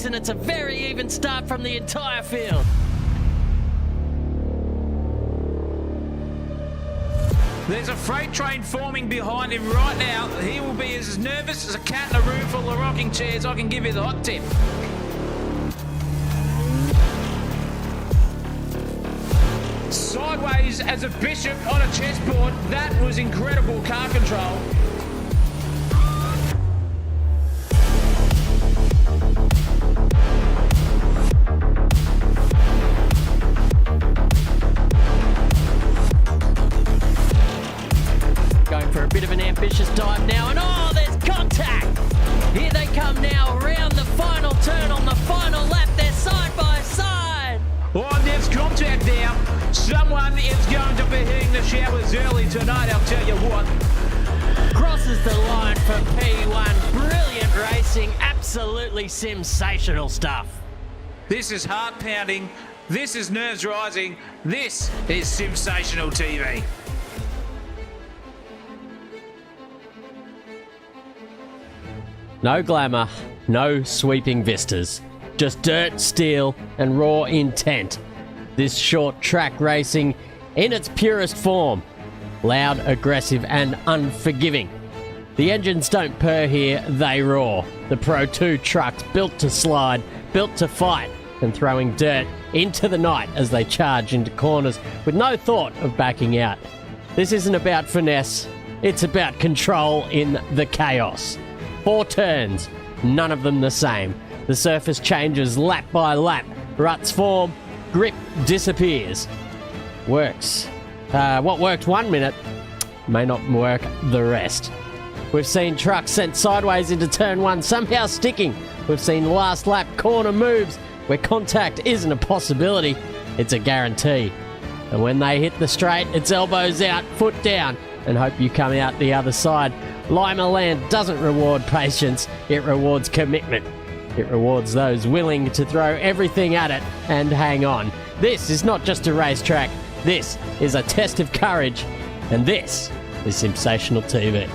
And it's a very even start from the entire field. There's a freight train forming behind him right now. He will be as nervous as a cat in a room full of rocking chairs. I can give you the hot tip. Sideways as a bishop on a chessboard. That was incredible car control. For a bit of an ambitious dive now, and oh, there's contact! Here they come now around the final turn on the final lap. They're side by side. Oh, there's contact now. Someone is going to be hitting the showers early tonight, I'll tell you what. Crosses the line for P1. Brilliant racing, absolutely sensational stuff. This is heart pounding. This is nerves rising. This is sensational TV. No glamour, no sweeping vistas, just dirt, steel, and raw intent. This short track racing in its purest form. Loud, aggressive, and unforgiving. The engines don't purr here, they roar. The Pro 2 trucks built to slide, built to fight, and throwing dirt into the night as they charge into corners with no thought of backing out. This isn't about finesse, it's about control in the chaos. 4 turns, none of them the same. The surface changes lap by lap. Ruts form, grip disappears. Works. What worked 1 minute may not work the rest. We've seen trucks sent sideways into turn 1 somehow sticking. We've seen last lap corner moves where contact isn't a possibility, it's a guarantee. And when they hit the straight, it's elbows out, foot down, and hope you come out the other side. Limaland doesn't reward patience, it rewards commitment. It rewards those willing to throw everything at it and hang on. This is not just a racetrack, this is a test of courage, and this is sensational TV.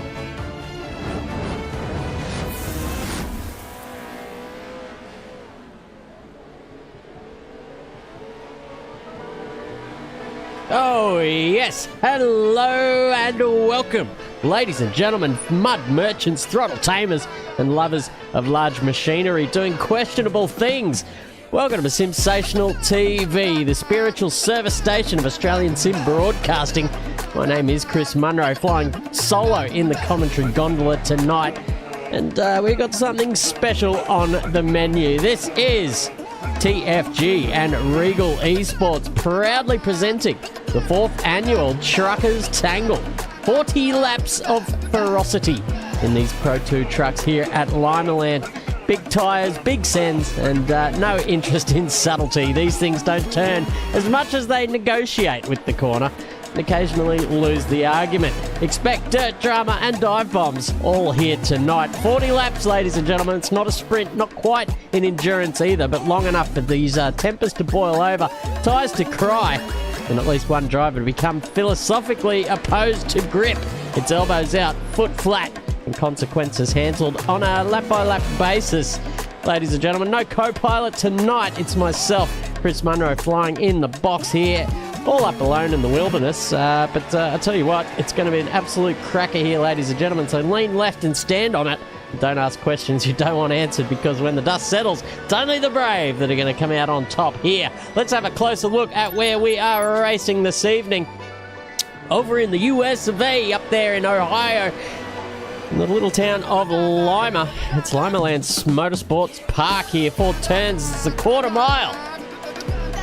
Oh yes, hello and welcome, ladies and gentlemen, mud merchants, throttle tamers and lovers of large machinery doing questionable things. Welcome to Sensational TV, the spiritual service station of Australian Sim Broadcasting. My name is Chris Munro, flying solo in the commentary gondola tonight, and we've got something special on the menu. This is TFG and Reigel Esports proudly presenting the 4th annual Truckers Tangle. 40 laps of ferocity in these Pro 2 trucks here at Limaland. Big tyres, big sends, and no interest in subtlety. These things don't turn as much as they negotiate with the corner and occasionally lose the argument. Expect dirt drama and dive bombs all here tonight. 40 laps, ladies and gentlemen. It's not a sprint, not quite in endurance either, but long enough for these tempers to boil over, tyres to cry, and at least one driver to become philosophically opposed to grip. It's elbows out, foot flat, and consequences handled on a lap-by-lap basis. Ladies and gentlemen, no co-pilot tonight. It's myself, Chris Munro, flying in the box here all up alone in the wilderness. But I'll tell you what, it's going to be an absolute cracker here, ladies and gentlemen. So lean left and stand on it. Don't ask questions you don't want answered, because when the dust settles, it's only the brave that are going to come out on top here. Let's have a closer look at where we are racing this evening. Over in the US of A, up there in Ohio, in the little town of Lima. It's Limaland Motorsports Park here. 4 turns, it's a quarter mile.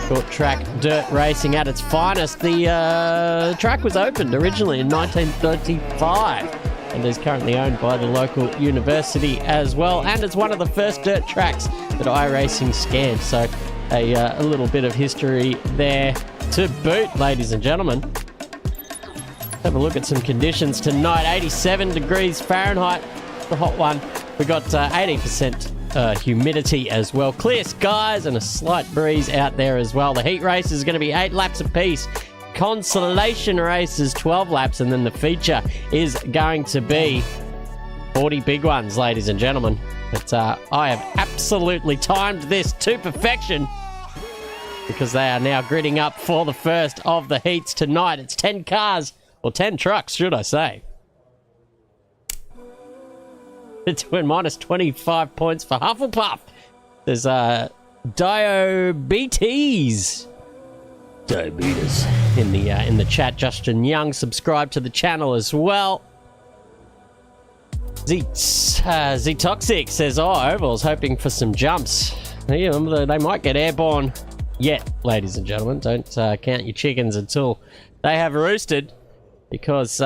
Short track dirt racing at its finest. The track was opened originally in 1935 and is currently owned by the local university as well. And it's one of the first dirt tracks that iRacing scanned. So a little bit of history there to boot, ladies and gentlemen. Have a look at some conditions tonight. 87 degrees Fahrenheit, the hot one. We got 80% humidity as well. Clear skies and a slight breeze out there as well. The heat race is going to be 8 laps apiece. Consolation race is 12 laps, and then the feature is going to be 40 big ones, ladies and gentlemen. But I have absolutely timed this to perfection, because they are now gridding up for the first of the heats tonight. It's 10 cars. Or 10 trucks, should I say. It's minus 25 points for Hufflepuff. There's diabetes in the chat. Justin Young, subscribe to the channel as well. Z-Toxic says, Oval's hoping for some jumps. They might get airborne yet, ladies and gentlemen. Don't count your chickens until they have roosted, because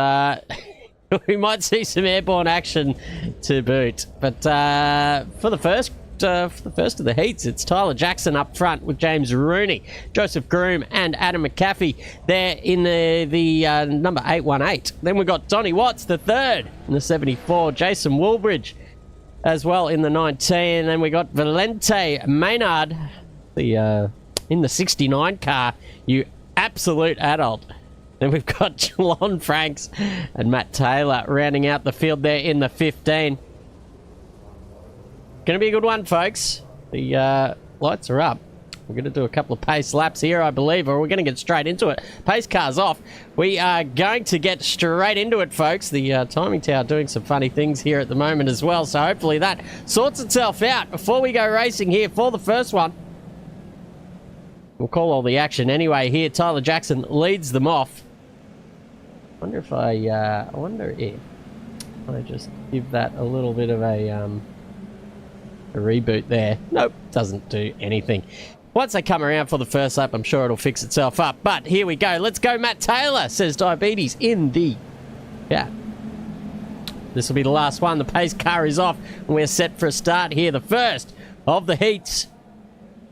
we might see some airborne action to boot. But for the first of the heats, it's Tyler Jackson up front with James Rooney, Joseph Groom and Adam McAfee there in the number 818. Then we've got Donnie Watts, the third, in the 74, Jason Woolbridge as well in the 19. Then we got Valente Maynard in the 69 car, you absolute adult. Then we've got Jalon Franks and Matt Taylor rounding out the field there in the 15. Going to be a good one, folks. The lights are up. We're going to do a couple of pace laps here, I believe, or we're going to get straight into it. Pace car's off. We are going to get straight into it, folks. The timing tower doing some funny things here at the moment as well, so hopefully that sorts itself out before we go racing here for the first one. We'll call all the action anyway here. Tyler Jackson leads them off. I wonder if I just give that a little bit of a reboot there. Nope, doesn't do anything. Once they come around for the first lap, I'm sure it'll fix itself up. But here we go. Let's go, Matt Taylor, says Diabetes in the... Yeah. This will be the last one. The pace car is off, and we're set for a start here. The first of the heats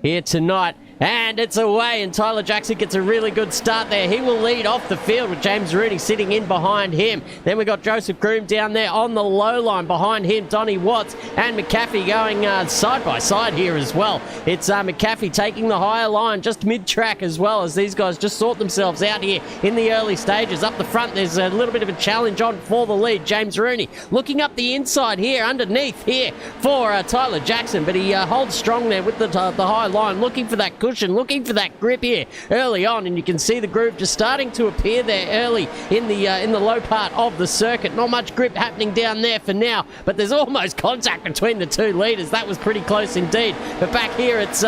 here tonight. And it's away, and Tyler Jackson gets a really good start there. He will lead off the field with James Rooney sitting in behind him. Then we've got Joseph Groom down there on the low line. Behind him, Donnie Watts and McAfee going side by side here as well. It's McAfee taking the higher line just mid-track, as well as these guys just sort themselves out here in the early stages. Up the front, there's a little bit of a challenge on for the lead. James Rooney looking up the inside here, underneath here for Tyler Jackson, but he holds strong there with the high line, looking for that cushion, looking for that grip here early on, and you can see the groove just starting to appear there early in the low part of the circuit. Not much grip happening down there for now, but there's almost contact between the two leaders. That was pretty close indeed. But back here, it's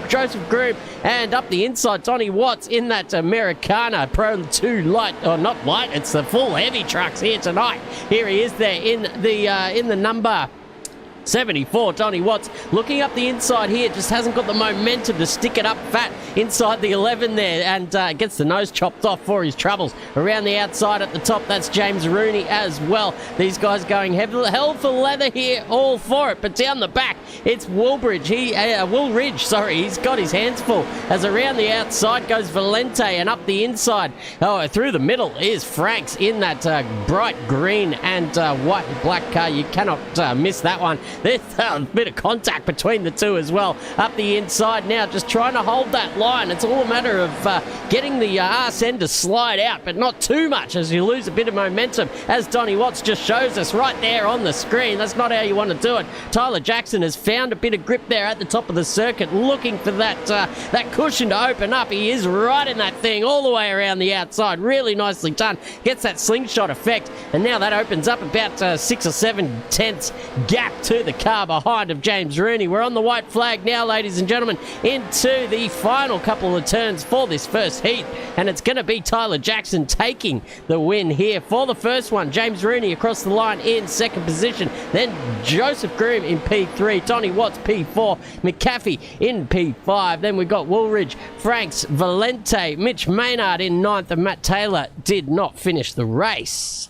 Joseph Groom, and up the inside, Donnie Watts in that Americana Pro 2 light, or not light, it's the full heavy trucks here tonight. Here he is there in the number 74, Donnie Watts looking up the inside here, just hasn't got the momentum to stick it up fat inside the 11 there, and gets the nose chopped off for his troubles. Around the outside at the top, that's James Rooney as well. These guys going hell for leather here, all for it. But down the back, it's Woolridge. He's got his hands full, as around the outside goes Valente, and up the inside, through the middle is Franks in that bright green and white and black car. You cannot miss that one. There's a bit of contact between the two as well. Up the inside now, just trying to hold that line. It's all a matter of getting the arse end to slide out, but not too much as you lose a bit of momentum, as Donnie Watts just shows us right there on the screen. That's not how you want to do it. Tyler Jackson has found a bit of grip there at the top of the circuit, looking for that cushion to open up. He is right in that thing all the way around the outside. Really nicely done. Gets that slingshot effect, and now that opens up about 6 or 7 tenths gap to the car behind of James Rooney. We're on the white flag now, ladies and gentlemen, into the final couple of turns for this first heat, and it's going to be Tyler Jackson taking the win here for the first one. James Rooney across the line in second position, then Joseph Groom in P3, Donnie Watts P4, McAfee in P5, then we've got Woolridge, Franks, Valente, Mitch Maynard in 9th, and Matt Taylor did not finish the race.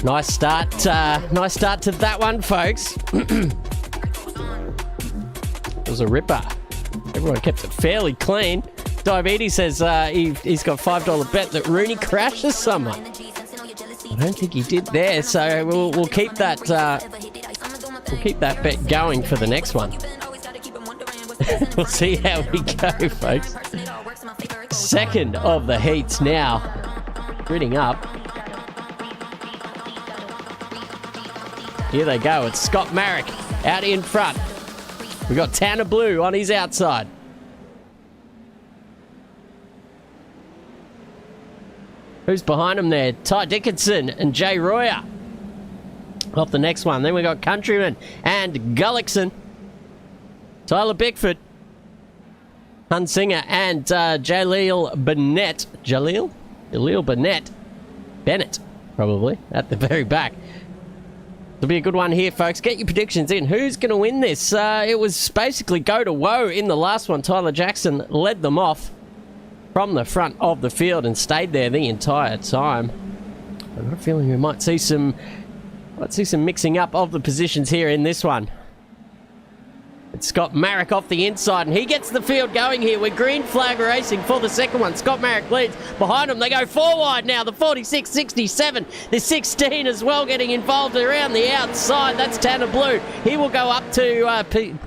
Nice start to that one, folks. It was a ripper. Everyone kept it fairly clean. Diabetes says he's got $5 bet that Rooney crashes someone. I don't think he did there, so we'll keep that bet going for the next one. We'll see how we go, folks. Second of the heats now, gritting up. Here they go. It's Scott Marrick out in front. We got Tanner Blue on his outside. Who's behind him there? Ty Dickinson and Jay Royer. Off the next one. Then we got Countryman and Gullickson. Tyler Bickford. Hunsinger and Jaleel Bennett. Jaleel Bennett. Bennett, probably, at the very back. It'll be a good one here, folks. Get your predictions in. Who's going to win this? It was basically go to woe in the last one. Tyler Jackson led them off from the front of the field and stayed there the entire time. I've got a feeling we might see some mixing up of the positions here in this one. It's Scott Marrick off the inside, and he gets the field going here. We're green flag racing for the second one. Scott Marrick leads. Behind him, they go 4 wide now. The 46, 67, the 16 as well getting involved around the outside. That's Tanner Blue. He will go up to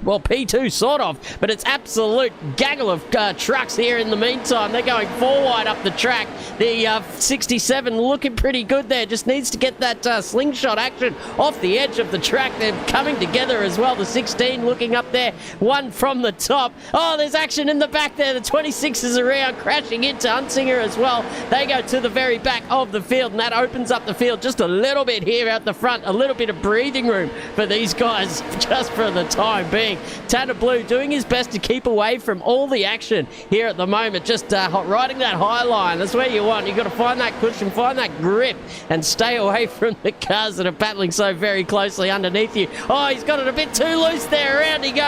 P2 sort of, but it's absolute gaggle of trucks here in the meantime. They're going 4 wide up the track. The 67 looking pretty good there. Just needs to get that slingshot action off the edge of the track. They're coming together as well. The 16 looking up there, one from the top. Oh, there's action in the back there. The 26 is around, crashing into Hunsinger as well. They go to the very back of the field, and that opens up the field just a little bit here at the front. A little bit of breathing room for these guys just for the time being. Tanner Blue doing his best to keep away from all the action here at the moment, just riding that high line. That's where you want. You've got to find that cushion, find that grip, and stay away from the cars that are battling so very closely underneath you. Oh, he's got it a bit too loose there. Around he goes.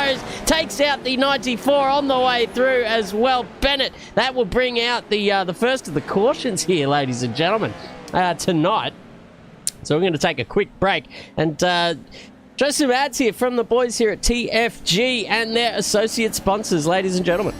Takes out the 94 on the way through as well. Bennett, that will bring out the first of the cautions here, ladies and gentlemen, tonight. So we're going to take a quick break and show some ads here from the boys here at TFG and their associate sponsors, ladies and gentlemen.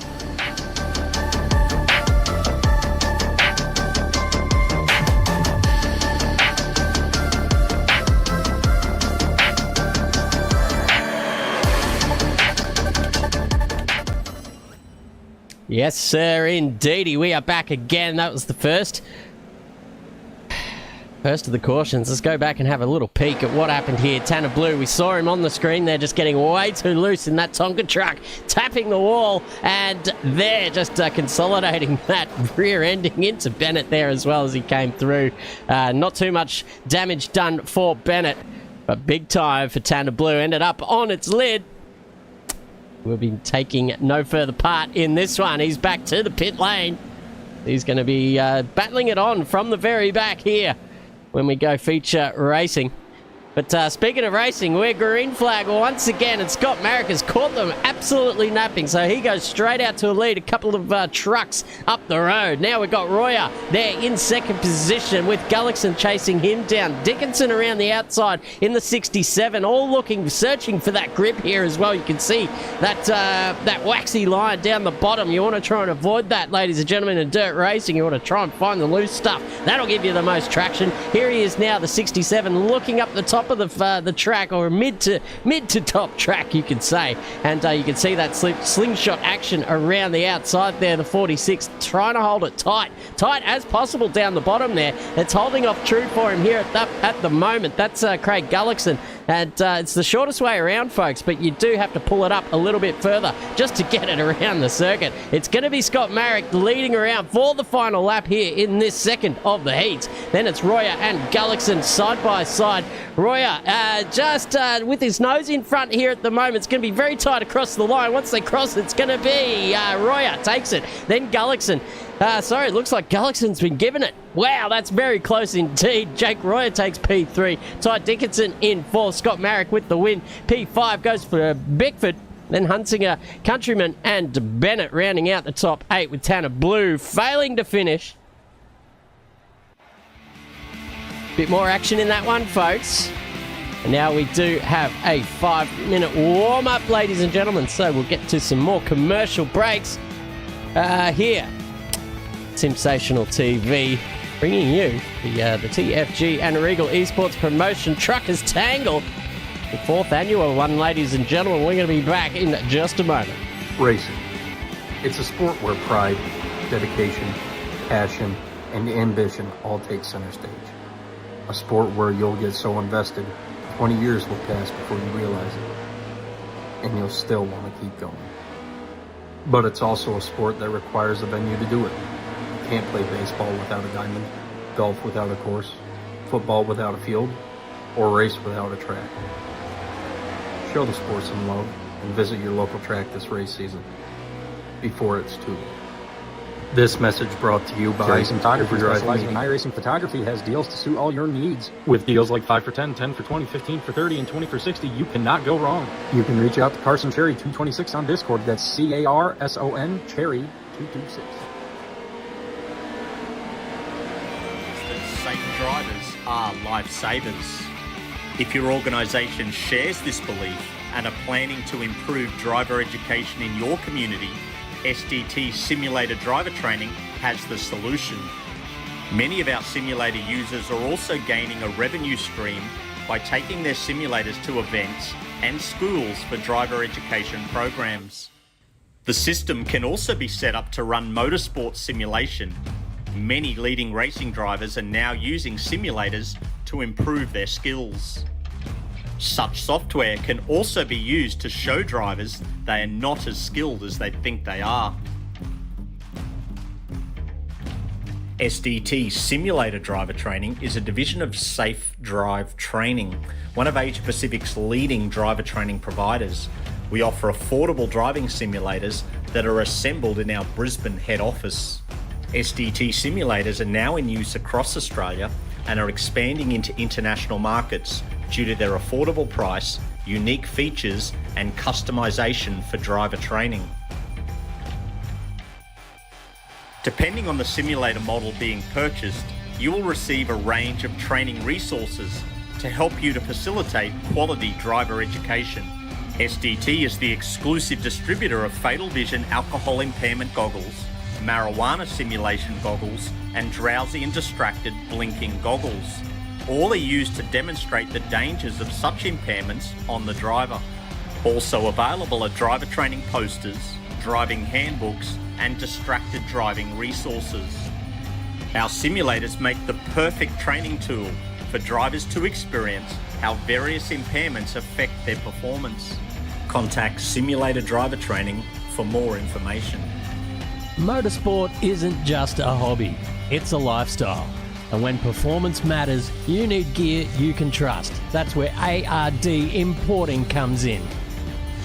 Yes, sir, indeedy. We are back again. That was the first of the cautions. Let's go back and have a little peek at what happened here. Tanner Blue, we saw him on the screen there just getting way too loose in that Tonka truck, tapping the wall, and they're just consolidating that rear ending into Bennett there as well as he came through. Not too much damage done for Bennett, but big time for Tanner Blue. Ended up on its lid. We'll be taking no further part in this one. He's back to the pit lane. He's going to be battling it on from the very back here when we go feature racing. But speaking of racing, we're green flag once again, and Scott Marek has caught them absolutely napping. So he goes straight out to a lead, a couple of trucks up the road. Now we've got Royer there in second position with Gullickson chasing him down. Dickinson around the outside in the 67, all looking, searching for that grip here as well. You can see that waxy line down the bottom. You want to try and avoid that, ladies and gentlemen, in dirt racing. You want to try and find the loose stuff. That'll give you the most traction. Here he is now, the 67, looking up the top of the track, or mid to top track, you could say, and you can see that slingshot action around the outside there. The 46 trying to hold it tight as possible down the bottom there. It's holding off true for him here at the moment. That's Craig Gullickson, and it's the shortest way around, folks, but you do have to pull it up a little bit further just to get it around the circuit. It's going to be Scott Marek leading around for the final lap here in this second of the heats. Then it's Royer and Gullickson side by side. Royer just with his nose in front here at the moment. It's going to be very tight across the line. Once they cross, it's going to be Royer takes it. Then Gullickson. Sorry, it looks like Gullickson's been given it. Wow, that's very close indeed. Jake Royer takes P3. Ty Dickinson in fourth. Scott Marek with the win. P5 goes for Bickford. Then Hunsinger, Countryman, and Bennett rounding out the top 8 with Tanner Blue failing to finish. Bit more action in that one, folks. And now we do have a 5-minute warm-up, ladies and gentlemen. So we'll get to some more commercial breaks here. Sensational TV bringing you the TFG and Reigel Esports promotion Truckers Tangle. The 4th annual one, ladies and gentlemen. We're going to be back in just a moment. Racing. It's a sport where pride, dedication, passion, and ambition all take center stage. A sport where you'll get so invested, 20 years will pass before you realize it, and you'll still want to keep going. But it's also a sport that requires a venue to do it. You can't play baseball without a diamond, golf without a course, football without a field, or race without a track. Show the sport some love and visit your local track this race season before it's too late. This message brought to you by Racing Photography, specializing in iRacing photography, has deals to suit all your needs. With deals like 5 for 10, 10 for 20, 15 for 30, and 20 for 60, you cannot go wrong. You can reach out to Carson Cherry 226 on Discord. That's CARSON Cherry 226. Safe drivers are lifesavers. If your organisation shares this belief and are planning to improve driver education in your community, SDT Simulator Driver Training has the solution. Many of our simulator users are also gaining a revenue stream by taking their simulators to events and schools for driver education programs. The system can also be set up to run motorsport simulation. Many leading racing drivers are now using simulators to improve their skills. Such software can also be used to show drivers they are not as skilled as they think they are. SDT Simulator Driver Training is a division of Safe Drive Training, one of Asia Pacific's leading driver training providers. We offer affordable driving simulators that are assembled in our Brisbane head office. SDT simulators are now in use across Australia and are expanding into international markets due to their affordable price, unique features, and customization for driver training. Depending on the simulator model being purchased, you will receive a range of training resources to help you to facilitate quality driver education. SDT is the exclusive distributor of Fatal Vision alcohol impairment goggles, marijuana simulation goggles, and drowsy and distracted blinking goggles. All are used to demonstrate the dangers of such impairments on the driver. Also available are driver training posters, driving handbooks, and distracted driving resources. Our simulators make the perfect training tool for drivers to experience how various impairments affect their performance. Contact Simulator Driver Training for more information. Motorsport isn't just a hobby, it's a lifestyle. And when performance matters, you need gear you can trust. That's where ARD Importing comes in.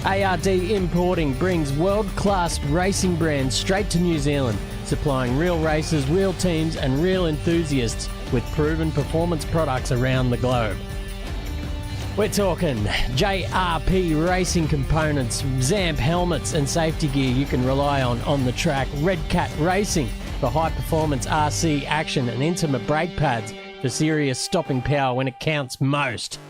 ARD Importing brings world-class racing brands straight to New Zealand, supplying real racers, real teams, and real enthusiasts with proven performance products around the globe. We're talking JRP racing components, Zamp helmets and safety gear you can rely on the track. Red Cat Racing for high-performance RC action and intimate brake pads for serious stopping power when it counts most.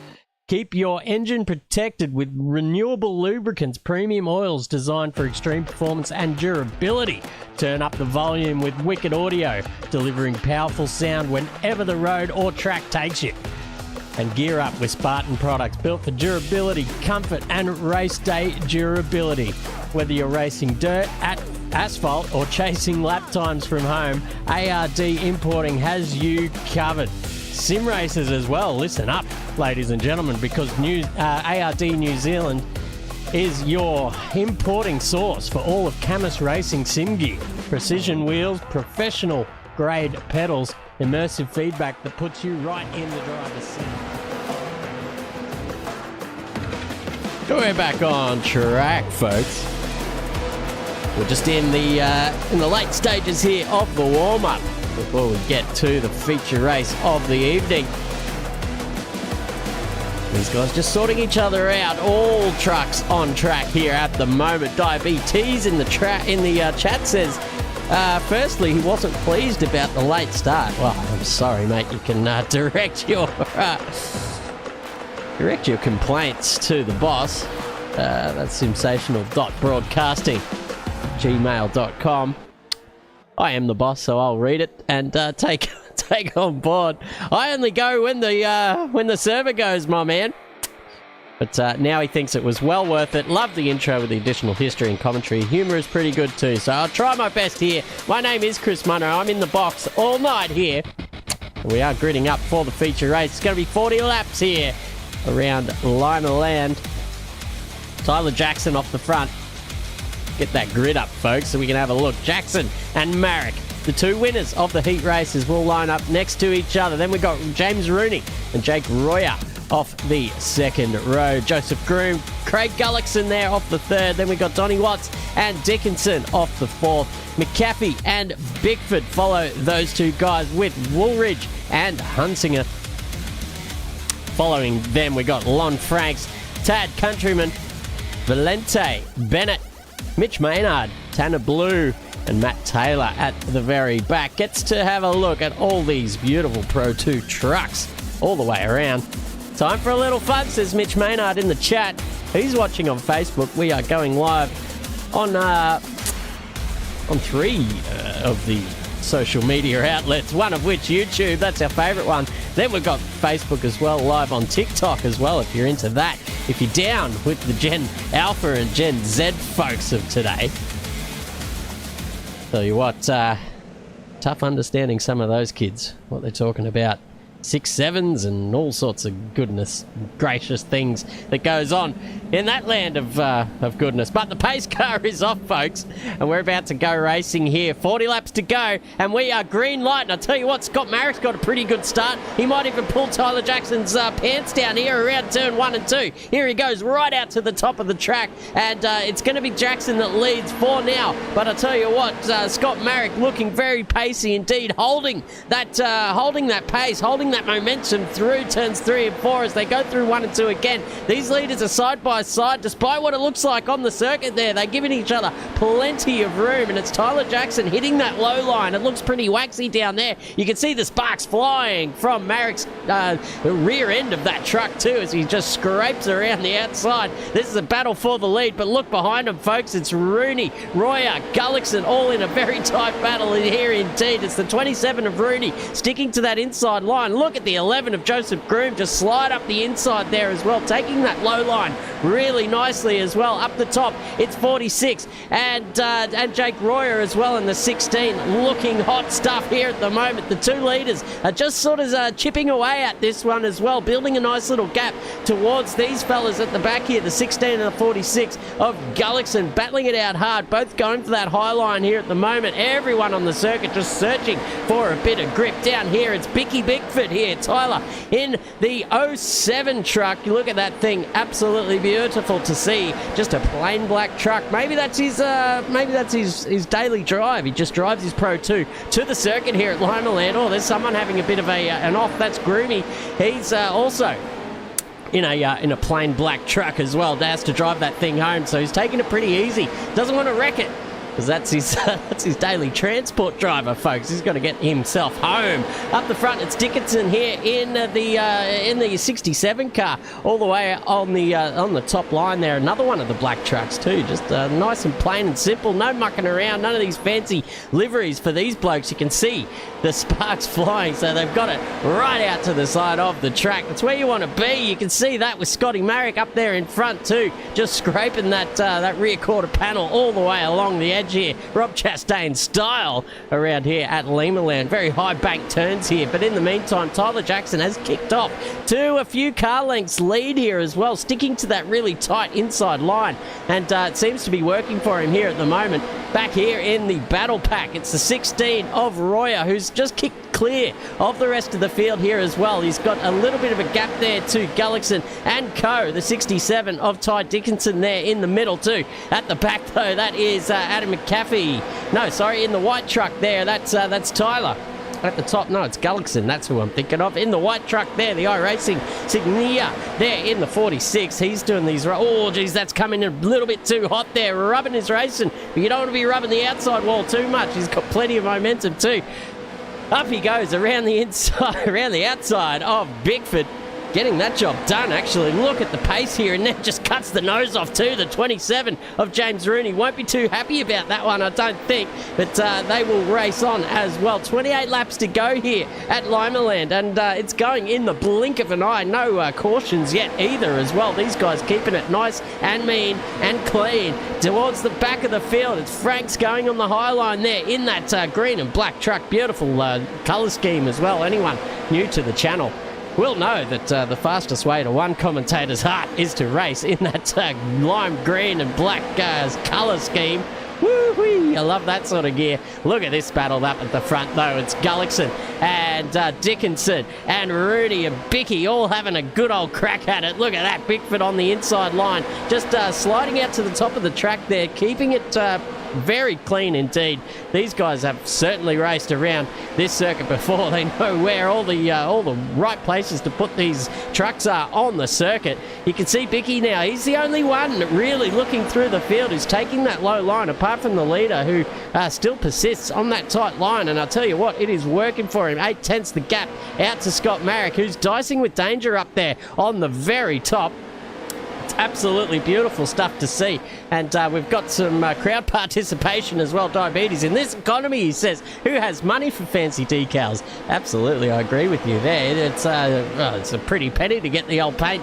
Keep your engine protected with renewable lubricants, premium oils designed for extreme performance and durability. Turn up the volume with wicked audio, delivering powerful sound whenever the road or track takes you. And gear up with Spartan products built for durability, comfort, and race day durability. Whether you're racing dirt, asphalt, or chasing lap times from home, ARD Importing has you covered. Sim racers as well, listen up, ladies and gentlemen, because ARD New Zealand is your importing source for all of Camus Racing sim gear. Precision wheels, professional grade pedals, immersive feedback that puts you right in the driver's seat. We're back on track, folks. We're just in the late stages here of the warm-up before we get to the feature race of the evening. These guys just sorting each other out. All trucks on track here at the moment. Diabetes in the chat says, firstly, he wasn't pleased about the late start. Well, I'm sorry, mate. You can direct your complaints to the boss. That's sensational.broadcasting@gmail.com. I am the boss, so I'll read it and take on board. I only go when the server goes, my man. But now he thinks it was well worth it. Love the intro with the additional history and commentary. Humour is pretty good too, so I'll try my best here. My name is Chris Munro. I'm in the box all night here. We are gridding up for the feature race. It's going to be 40 laps here around Limaland. Tyler Jackson off the front. Get that grid up, folks, so we can have a look. Jackson and Marek, the two winners of the heat races, will line up next to each other. Then we've got James Rooney and Jake Royer off the second row. Joseph Groom, Craig Gullickson there off the third. Then we've got Donnie Watts and Dickinson off the fourth. McAfee and Bickford follow those two guys with Woolridge and Hunsinger. Following them, we got Lon Franks, Tad Countryman, Valente Bennett, Mitch Maynard, Tanner Blue, and Matt Taylor at the very back. Gets to have a look at all these beautiful Pro 2 trucks all the way around. Time for a little fun, says Mitch Maynard in the chat. He's watching on Facebook. We are going live on three of the social media outlets, one of which YouTube. That's our favourite one. Then we've got Facebook as well, live on TikTok as well, if you're into that. If you're down with the Gen Alpha and Gen Z folks of today. Tell you what, tough understanding some of those kids, what they're talking about. 6.7s and all sorts of goodness gracious things that goes on in that land of goodness. But the pace car is off, folks, and we're about to go racing here. 40 laps to go, and we are green light. And I tell you what, Scott Marrick's got a pretty good start. He might even pull Tyler Jackson's pants down here around turn 1 and 2. Here he goes right out to the top of the track, and it's going to be Jackson that leads for now. But I tell you what, Scott Marrick looking very pacey indeed, holding that pace, holding that momentum through turns 3 and 4 as they go through 1 and 2 again. These leaders are side by side, despite what it looks like on the circuit there. They're giving each other plenty of room, and it's Tyler Jackson hitting that low line. It looks pretty waxy down there. You can see the sparks flying from Marrick's rear end of that truck too as he just scrapes around the outside. This is a battle for the lead, but look behind him, folks. It's Rooney, Royer, Gullickson all in a very tight battle in here indeed. It's the 27 of Rooney sticking to that inside line. Look at the 11 of Joseph Groom just slide up the inside there as well, taking that low line really nicely as well. Up the top, it's 46 and Jake Royer as well in the 16. Looking hot stuff here at the moment. The two leaders are just sort of chipping away at this one as well, building a nice little gap towards these fellas at the back here, the 16 and the 46 of Gullickson, battling it out hard, both going for that high line here at the moment. Everyone on the circuit just searching for a bit of grip. Down here, it's Bicky Bickford here, Tyler in the 07 truck. You look at that thing, absolutely beautiful to see. Just a plain black truck. Maybe that's his daily drive. He just drives his Pro 2 to the circuit here at Limaland. Oh, there's someone having a bit of an off. That's Groomy. He's also in a plain black truck as well. Has to drive that thing home, so he's taking it pretty easy. Doesn't want to wreck it, because that's his daily transport driver, folks. He's got to get himself home. Up the front, it's Dickinson here in the 67 car, all the way on the top line there. Another one of the black trucks too, just nice and plain and simple. No mucking around, none of these fancy liveries for these blokes. You can see the sparks flying, so they've got it right out to the side of the track. That's where you want to be. You can see that with Scotty Marrick up there in front too, just scraping that rear quarter panel all the way along the edge here. Rob Chastain style around here at Limaland. Very high bank turns here, but in the meantime, Tyler Jackson has kicked off to a few car lengths lead here as well, sticking to that really tight inside line, and it seems to be working for him here at the moment. Back here in the battle pack, it's the 16 of Royer, who's just kicked clear of the rest of the field here as well. He's got a little bit of a gap there to Gullickson and Co. The 67 of Ty Dickinson there in the middle too. At the back though, that is Adam McCaffey. No, sorry, in the white truck there, that's Tyler. At the top, no, it's Gullickson. That's who I'm thinking of. In the white truck there, the iRacing Signia there in the 46. He's doing these... Oh, geez, that's coming in a little bit too hot there. Rubbing his racing. But you don't want to be rubbing the outside wall too much. He's got plenty of momentum too. Up he goes around the inside, around the outside of Bickford. Getting that job done, actually. Look at the pace here, and then just cuts the nose off too. The 27 of James Rooney won't be too happy about that one, I don't think, but they will race on as well. 28 laps to go here at Limaland, and it's going in the blink of an eye. No cautions yet either as well. These guys keeping it nice and mean and clean towards the back of the field. It's Franks going on the high line there in that green and black truck. Beautiful colour scheme as well. Anyone new to the channel will know that the fastest way to one commentator's heart is to race in that lime green and black colour scheme. Woo-wee! I love that sort of gear. Look at this battle up at the front, though. It's Gullickson and Dickinson and Rudy and Bicky all having a good old crack at it. Look at that. Bickford on the inside line. Just sliding out to the top of the track there, keeping it very clean indeed. These guys have certainly raced around this circuit before. They know where all the right places to put these trucks are on the circuit. You can see Bicky now. He's the only one really looking through the field who's taking that low line, apart from the leader who still persists on that tight line. And I'll tell you what, it is working for him. 8/10 the gap out to Scott Marrick, who's dicing with danger up there on the very top. Absolutely beautiful stuff to see, and we've got some crowd participation as well. Diabetes in this economy, he says. Who has money for fancy decals? Absolutely, I agree with you there. It's a pretty penny to get the old paint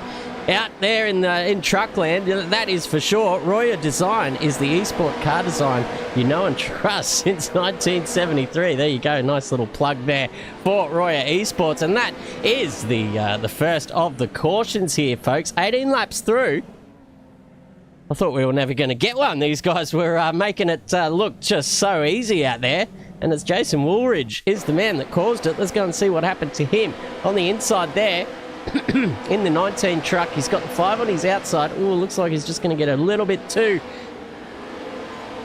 out there in Truckland, that is for sure. Royer Design is the Esports car design you know and trust since 1973. There you go, nice little plug there for Royer Esports, and that is the first of the cautions here, folks. 18 laps through. I thought we were never going to get one. These guys were making it look just so easy out there. And it's Jason Woolridge is the man that caused it. Let's go and see what happened to him on the inside there. In the 19 truck, he's got the 5 on his outside. Oh, looks like he's just going to get a little bit too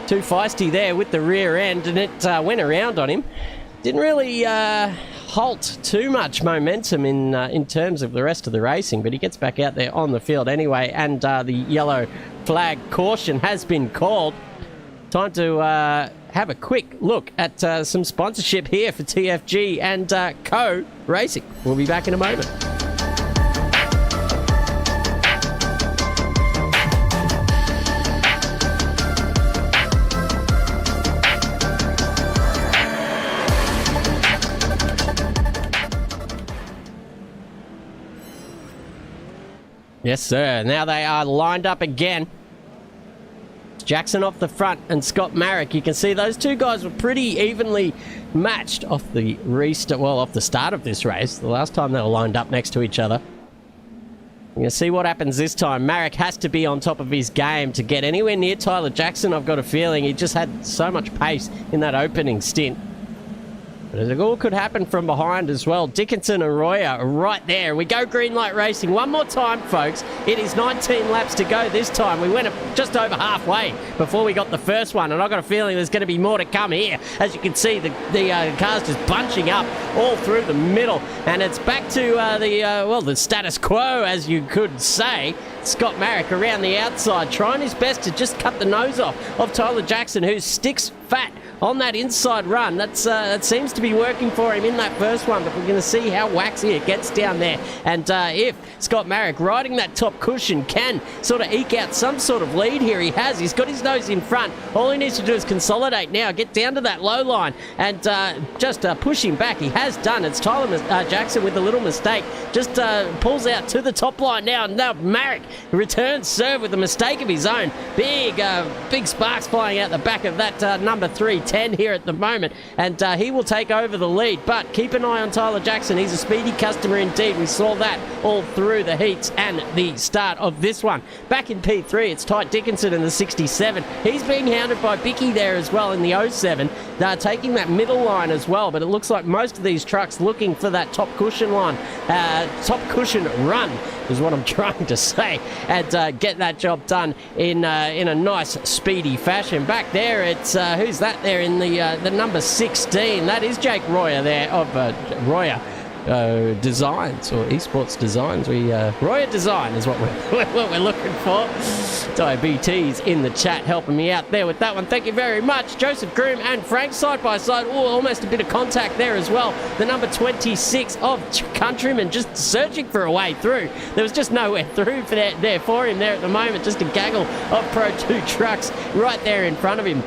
feisty there with the rear end, and it went around on him. Didn't really halt too much momentum in terms of the rest of the racing, but he gets back out there on the field anyway, and the yellow flag caution has been called. Time to have a quick look at some sponsorship here for TFG and Co Racing. We'll be back in a moment. Yes, sir. Now they are lined up again. Jackson off the front and Scott Marrick. You can see those two guys were pretty evenly matched off the restart, well, off the start of this race. The last time they were lined up next to each other. We're going to see what happens this time. Marrick has to be on top of his game to get anywhere near Tyler Jackson. I've got a feeling he just had so much pace in that opening stint. But it all could happen from behind as well. Dickinson and Royer are right there. We go green light racing one more time, folks. It is 19 laps to go this time. We went just over halfway before we got the first one, and I've got a feeling there's going to be more to come here. As you can see, the cars just bunching up all through the middle, and it's back to the status quo, as you could say. Scott Marek around the outside, trying his best to just cut the nose off of Tyler Jackson, who sticks fat on that inside run. That seems to be working for him in that first one, but we're going to see how waxy it gets down there. And if Scott Marek, riding that top cushion, can sort of eke out some sort of lead here, he's got his nose in front. All he needs to do is consolidate now, get down to that low line, and just push him back. He has done. It's Tyler Jackson with a little mistake, just pulls out to the top line now. Now Marek returns serve with a mistake of his own. Big sparks flying out the back of that number 310 here at the moment, and he will take over the lead. But keep an eye on Tyler Jackson. He's a speedy customer indeed. We saw that all through the heats and the start of this one. Back in P3, it's Ty Dickinson in the 67. He's being hounded by Bicky there as well in the 07. They're taking that middle line as well, but it looks like most of these trucks looking for that top cushion line, top cushion run is what I'm trying to say, and get that job done in a nice speedy fashion. Back there, it's who's that there in the number 16? That is Jake Royer there of Royer Designs, or Esports Designs. Royer Design is what we're looking for. Diabetes in the chat helping me out there with that one. Thank you very much. Joseph Groom and Frank side by side. Oh, almost a bit of contact there as well. The number 26 of Countryman just searching for a way through. There was just nowhere through for him there at the moment. Just a gaggle of Pro 2 trucks right there in front of him.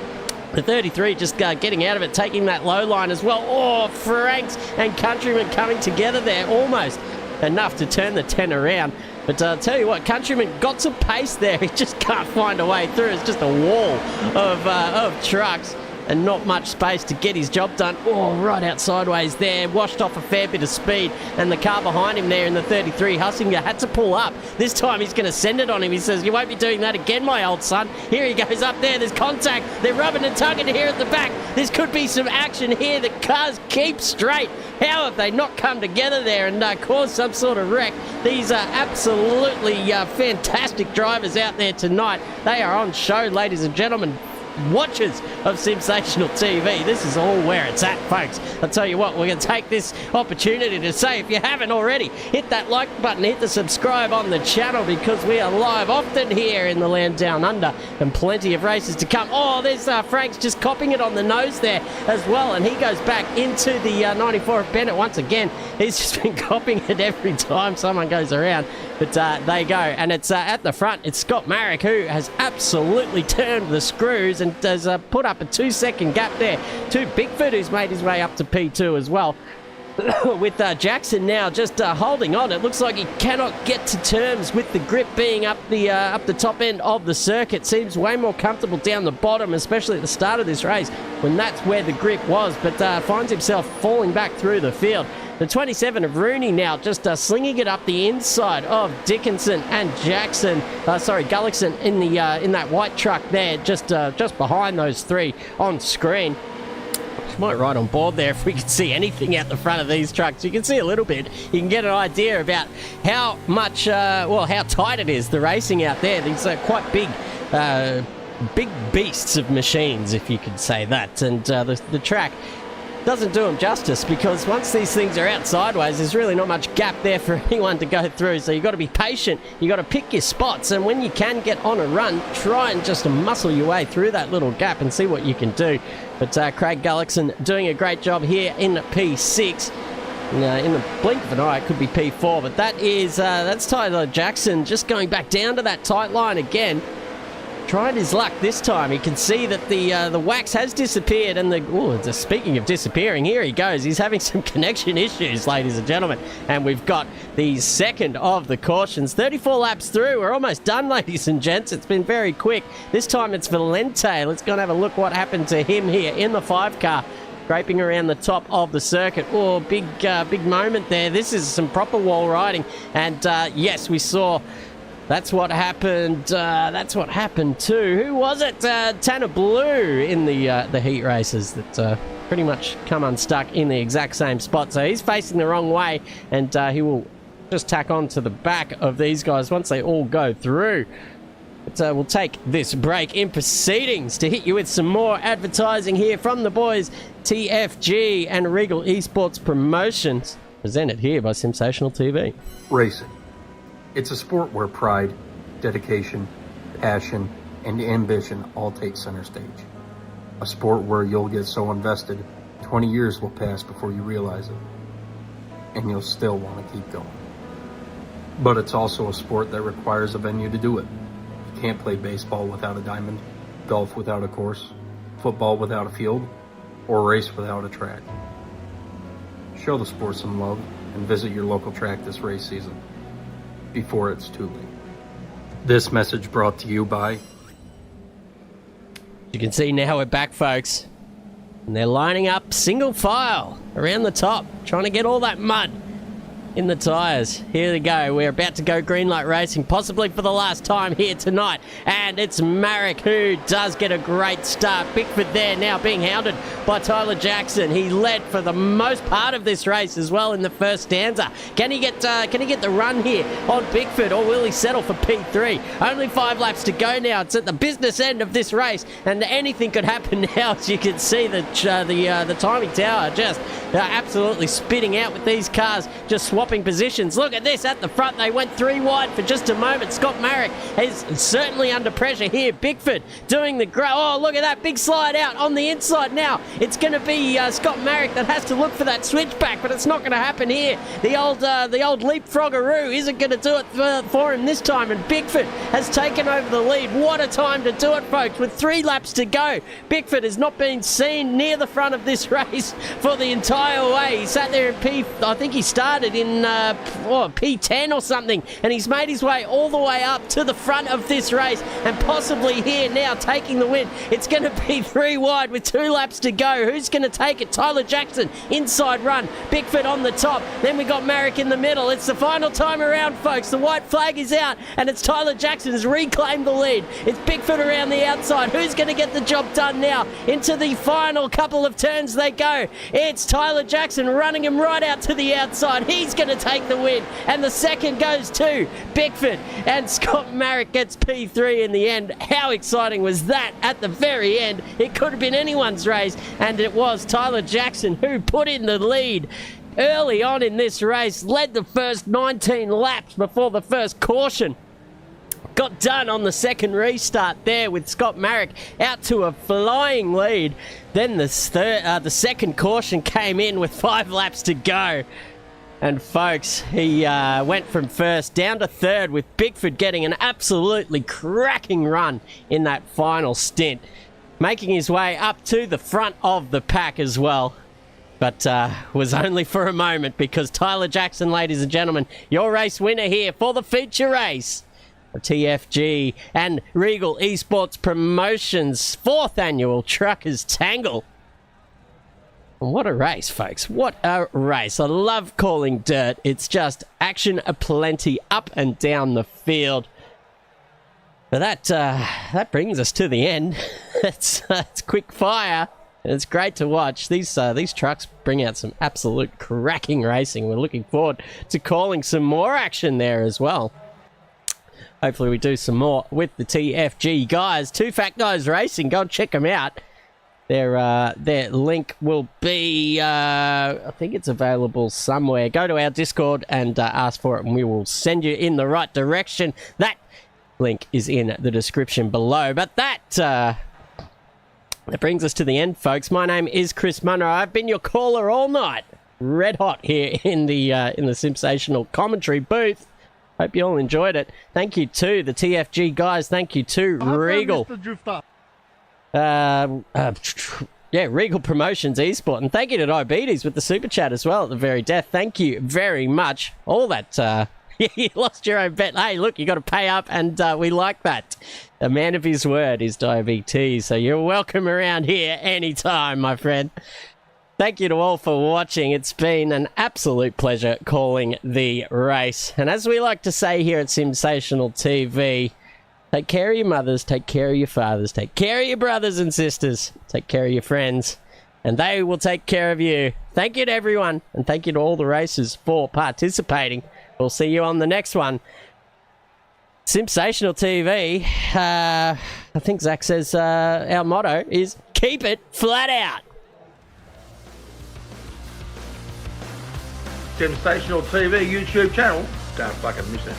The 33 just getting out of it, taking that low line as well. Oh, Franks and Countryman coming together there, almost enough to turn the 10 around. But I'll tell you what, Countryman got some pace there. He just can't find a way through. It's just a wall of trucks and not much space to get his job done. Oh, right out sideways there, washed off a fair bit of speed, and the car behind him there in the 33, Hussinger, had to pull up. This time he's going to send it on him. He says, you won't be doing that again, my old son. Here he goes up there, there's contact, they're rubbing and tugging here at the back. This could be some action here. The cars keep straight. How have they not come together there and caused some sort of wreck? These are absolutely fantastic drivers out there tonight. They are on show, ladies and gentlemen. Watchers of Sensational TV, this is all where it's at, folks. I'll tell you what, we're going to take this opportunity to say, if you haven't already, hit that like button, hit the subscribe on the channel, because we are live often here in the land down under, and plenty of races to come. Oh, there's Frank's just copping it on the nose there as well, and he goes back into the 94 of Bennett once again. He's just been copping it every time someone goes around. But they go, and it's at the front, it's Scott Marek, who has absolutely turned the screws and has put up a 2-second gap there to Bigfoot, who's made his way up to P2 as well. With Jackson now just holding on. It looks like he cannot get to terms with the grip being up the top end of the circuit. Seems way more comfortable down the bottom, especially at the start of this race when that's where the grip was, but finds himself falling back through the field. The 27 of Rooney now just slinging it up the inside of Dickinson and Jackson. Gullickson in that white truck there, just behind those three on screen. Might ride on board there if we could see anything out the front of these trucks. You can see a little bit. You can get an idea about how much, how tight it is, the racing out there. These are quite big beasts of machines, if you could say that. And the track doesn't do them justice, because once these things are out sideways, there's really not much gap there for anyone to go through. So you've got to be patient. You've got to pick your spots. And when you can get on a run, try and just muscle your way through that little gap and see what you can do. But Craig Gullickson doing a great job here in P6. In the blink of an eye, it could be P4. But that's Tyler Jackson just going back down to that tight line again. Trying his luck this time. You can see that the wax has disappeared, and speaking of disappearing, here he goes. He's having some connection issues, ladies and gentlemen. And we've got the second of the cautions. 34 laps through. We're almost done, ladies and gents. It's been very quick. This time it's Valente. Let's go and have a look what happened to him here in the 5 car. Scraping around the top of the circuit. Oh, big moment there. This is some proper wall riding. And yes, we saw... That's what happened. That's what happened too. Who was it? Tanner Blue in the heat races that pretty much come unstuck in the exact same spot. So he's facing the wrong way, and he will just tack on to the back of these guys once they all go through. But we'll take this break in proceedings to hit you with some more advertising here from the boys TFG and Reigel Esports Promotions, presented here by Sensational TV. Racing. It's a sport where pride, dedication, passion, and ambition all take center stage. A sport where you'll get so invested, 20 years will pass before you realize it, and you'll still want to keep going. But it's also a sport that requires a venue to do it. You can't play baseball without a diamond, golf without a course, football without a field, or race without a track. Show the sport some love and visit your local track this race season, before it's too late. This message brought to you by... You can see now we're back, folks. And they're lining up single file around the top, trying to get all that mud in the tyres. Here we go. We're about to go green light racing, possibly for the last time here tonight. And it's Marek who does get a great start. Bickford there now being hounded by Tyler Jackson. He led for the most part of this race as well in the first stanza. Can he get the run here on Bickford, or will he settle for P3? Only 5 laps to go now. It's at the business end of this race, and anything could happen now. As you can see, the timing tower just absolutely spitting out with these cars just swapping positions. Look at this at the front. They went 3 wide for just a moment. Scott Marek is certainly under pressure here. Bickford doing the oh, look at that big slide out on the inside now. It's going to be Scott Marek that has to look for that switchback, but it's not going to happen here. The old leapfroggeroo isn't going to do it for him this time, and Bickford has taken over the lead. What a time to do it, folks, with 3 laps to go. Bickford has not been seen near the front of this race for the entire way. He sat there in I think he started in P10 or something, and he's made his way all the way up to the front of this race, and possibly here now taking the win. It's going to be 3 wide with 2 laps to go. Who's going to take it? Tyler Jackson, inside run. Bickford on the top. Then we got Marek in the middle. It's the final time around, folks. The white flag is out, and it's Tyler Jackson who's reclaimed the lead. It's Bickford around the outside. Who's going to get the job done now? Into the final couple of turns they go. It's Tyler Jackson running him right out to the outside. He's going to take the win, and the second goes to Bickford, and Scott Marek gets P3 in the end. How exciting was that at the very end? It could have been anyone's race, and it was Tyler Jackson who put in the lead early on in this race, led the first 19 laps before the first caution got done on the second restart there, with Scott Marek out to a flying lead. Then the second caution came in with 5 laps to go. And folks, he went from first down to third, with Bickford getting an absolutely cracking run in that final stint, making his way up to the front of the pack as well. But was only for a moment, because Tyler Jackson, ladies and gentlemen, your race winner here for the feature race. TFG and Reigel Esports Promotions 4th annual Truckers Tangle. What a race, folks. What a race. I love calling dirt. It's just action aplenty up and down the field. But that brings us to the end. It's quick fire. It's great to watch. These trucks bring out some absolute cracking racing. We're looking forward to calling some more action there as well. Hopefully we do some more with the TFG guys. 2 Fat Guys Racing. Go and check them out. Their link will be, I think it's available somewhere. Go to our Discord and ask for it, and we will send you in the right direction. That link is in the description below. But that brings us to the end, folks. My name is Chris Munro. I've been your caller all night. Red hot here in the sensational commentary booth. Hope you all enjoyed it. Thank you to the TFG guys. Thank you to Reigel. Reigel Promotions Esport. And thank you to Diabetes with the super chat as well at the very death. Thank you very much. All that, you lost your own bet. Hey, look, you got to pay up, and we like that. A man of his word is Diabetes. So you're welcome around here anytime, my friend. Thank you to all for watching. It's been an absolute pleasure calling the race. And as we like to say here at Sensational TV, take care of your mothers, take care of your fathers, take care of your brothers and sisters, take care of your friends, and they will take care of you. Thank you to everyone, and thank you to all the racers for participating. We'll see you on the next one. Sensational TV. I think Zach says our motto is keep it flat out. Sensational TV YouTube channel. Don't fucking miss it.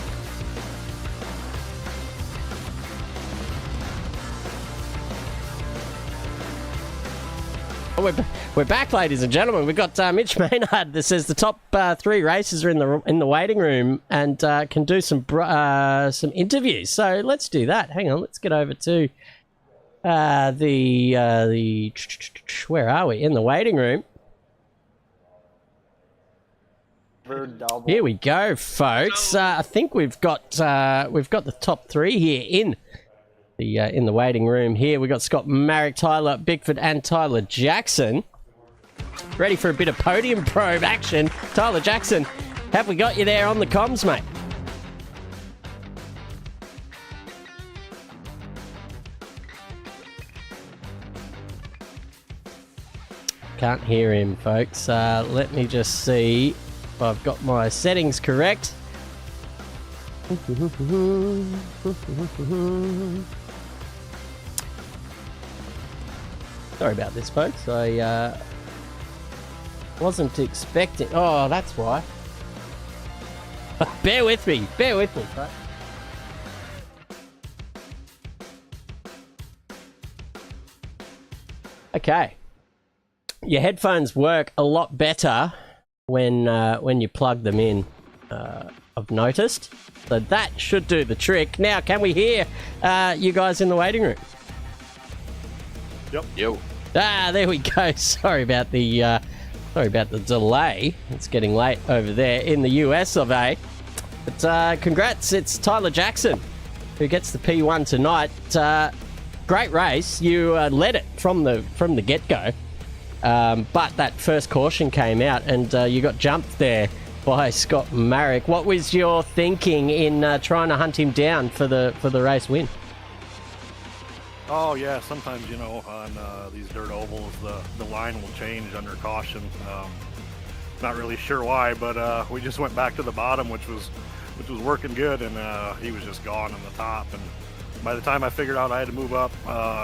We're back, ladies and gentlemen. We've got Mitch Maynard that says the top 3 racers are in the waiting room and can do some interviews. So let's do that. Hang on, let's get over to the where are we? In the waiting room. Here we go, folks. I think we've got the top 3 here in the waiting room. Here we got Scott Marek, Tyler Bickford, and Tyler Jackson. Ready for a bit of podium probe action. Tyler Jackson, have we got you there on the comms, mate? Can't hear him, folks. Let me just see if I've got my settings correct. Sorry about this, folks. I wasn't expecting... Oh, that's why. Bear with me, folks. Okay. Your headphones work a lot better when you plug them in, I've noticed. So that should do the trick. Now, can we hear you guys in the waiting room? Yep. Yo. There we go. Sorry about the delay. It's getting late over there in the US of A. But congrats, it's Tyler Jackson who gets the P1 tonight. Great race. You led it from the get-go. But that first caution came out and you got jumped there by Scott Marek. What was your thinking in trying to hunt him down for the race win? Oh yeah, sometimes on these dirt ovals the line will change under caution. Not really sure why, but we just went back to the bottom, which was working good, and he was just gone on the top. And by the time I figured out I had to move up,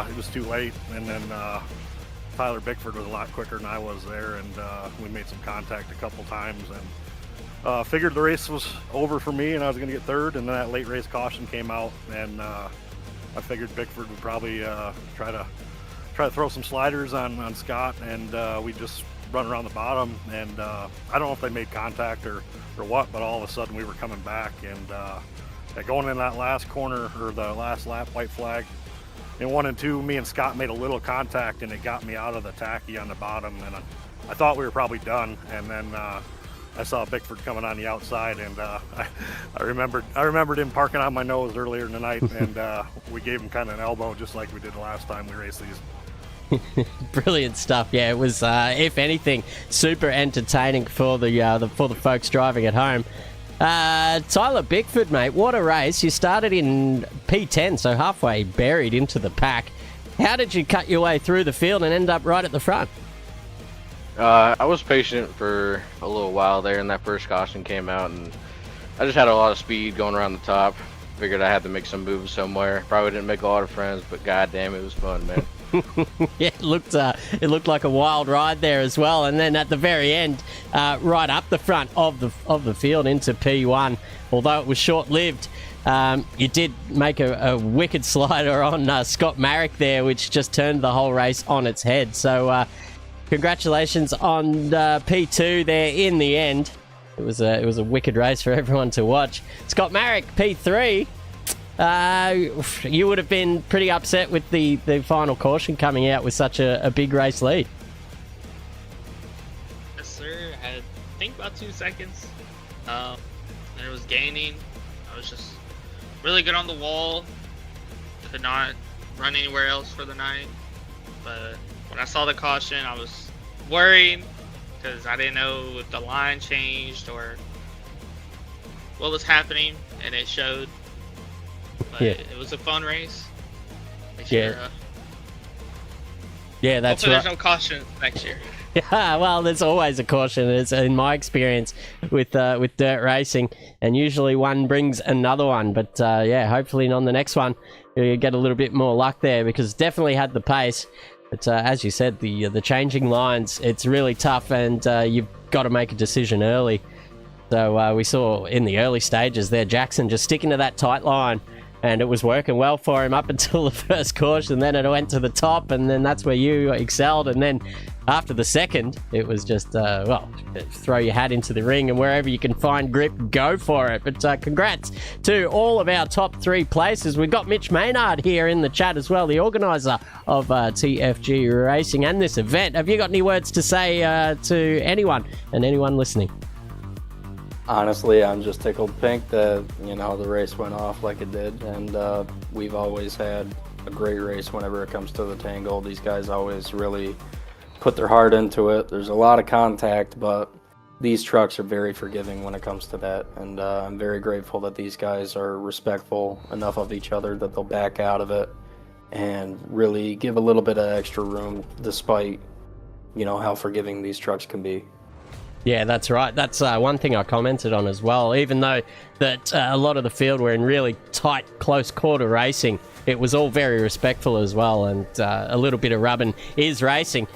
it was too late. And then Tyler Bickford was a lot quicker than I was there, and we made some contact a couple times, and figured the race was over for me, and I was going to get third. And then that late race caution came out, and I figured Bickford would probably try to throw some sliders on Scott, and we just run around the bottom. And I don't know if they made contact or what, but all of a sudden we were coming back, and going in that last corner or the last lap, white flag in 1 and 2, me and Scott made a little contact, and it got me out of the tacky on the bottom, and I thought we were probably done. And then I saw Bickford coming on the outside, and I remembered him parking on my nose earlier in the night, and we gave him kind of an elbow just like we did the last time we raced these. Brilliant stuff. Yeah, it was, if anything, super entertaining for the folks driving at home. Tyler Bickford, mate, what a race. You started in P10, so halfway buried into the pack. How did you cut your way through the field and end up right at the front? I was patient for a little while there, and that first caution came out, and I just had a lot of speed going around the top. Figured I had to make some moves somewhere. Probably didn't make a lot of friends, but goddamn, it was fun, man. Yeah, it looked like a wild ride there as well. And then at the very end, right up the front of the field into P1, although it was short-lived, you did make a wicked slider on Scott Marek there, which just turned the whole race on its head. So congratulations on P2 there in the end. It was a wicked race for everyone to watch. Scott Marek, P3. You would have been pretty upset with the final caution coming out with such a big race lead. Yes, sir. I had, I think, about 2 seconds. And it was gaining. I was just really good on the wall. Could not run anywhere else for the night. But when I saw the caution, I was worried because I didn't know if the line changed or what was happening, and it showed. But yeah, it was a fun race. Yeah. Yeah, that's Hopefully right. there's no caution next year. Yeah, well, there's always a caution. It's in my experience with dirt racing, and usually one brings another one. But yeah, hopefully on the next one you get a little bit more luck there, because definitely had the pace. But as you said, the changing lines, it's really tough, and you've got to make a decision early. So we saw in the early stages there, Jackson just sticking to that tight line, and it was working well for him up until the first caution. Then it went to the top, and then that's where you excelled. And then after the second, it was just, well, throw your hat into the ring, and wherever you can find grip, go for it. But congrats to all of our top 3 places. We've got Mitch Maynard here in the chat as well, the organiser of TFG Racing and this event. Have you got any words to say to anyone and anyone listening? Honestly, I'm just tickled pink that, the race went off like it did, and we've always had a great race whenever it comes to the Tangle. These guys always really put their heart into it. There's a lot of contact, but these trucks are very forgiving when it comes to that, and I'm very grateful that these guys are respectful enough of each other that they'll back out of it and really give a little bit of extra room despite, how forgiving these trucks can be. Yeah, that's right. That's one thing I commented on as well. Even though that a lot of the field were in really tight, close quarter racing, it was all very respectful as well, and a little bit of rubbing is racing.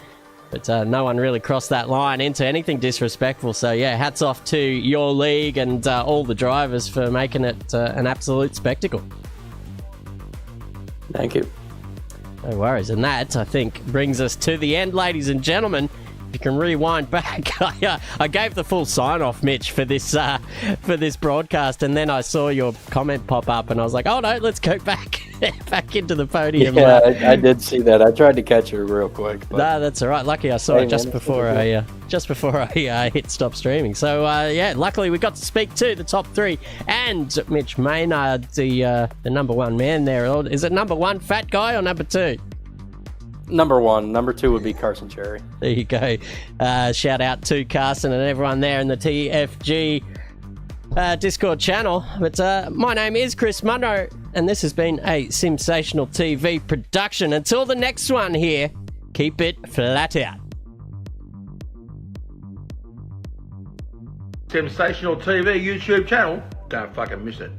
But no one really crossed that line into anything disrespectful. So, yeah, hats off to your league and all the drivers for making it an absolute spectacle. Thank you. No worries. And that, I think, brings us to the end, ladies and gentlemen. You can rewind back. I gave the full sign-off, Mitch, for this broadcast, and then I saw your comment pop up, and I was like, "Oh no, let's go back into the podium." Yeah, I did see that. I tried to catch it real quick. But... No, that's all right. Lucky I saw it just before I hit stop streaming. So yeah, luckily we got to speak to the top 3 and Mitch Maynard, the number 1 man there. Is it number 1 fat guy or number 2? Number 1. Number 2 would be Carson Cherry. There you go. Shout out to Carson and everyone there in the TFG Discord channel. But my name is Chris Munro, and this has been a Sensational TV production. Until the next one here, keep it flat out. Sensational TV YouTube channel. Don't fucking miss it.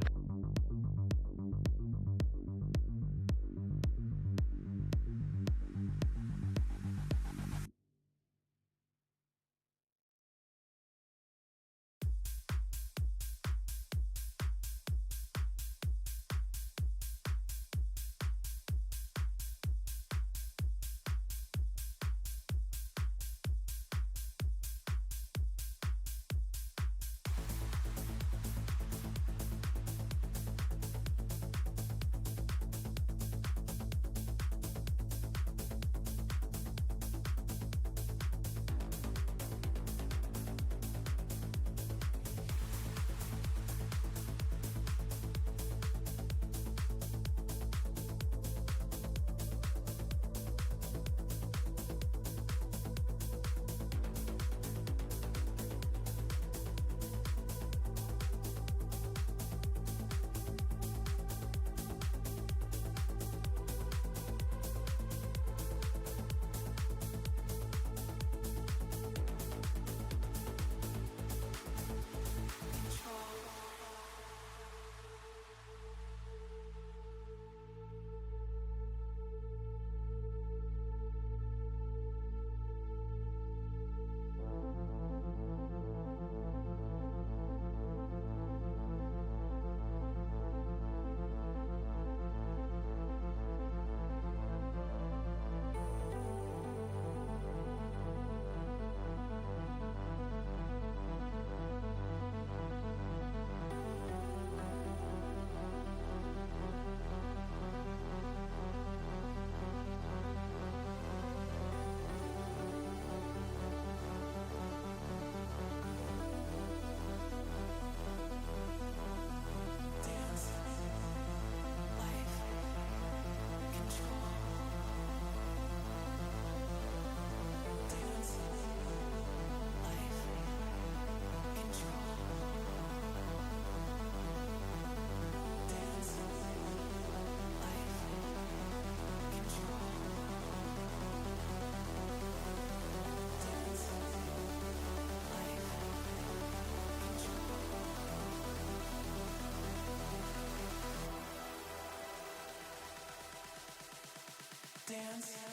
dance.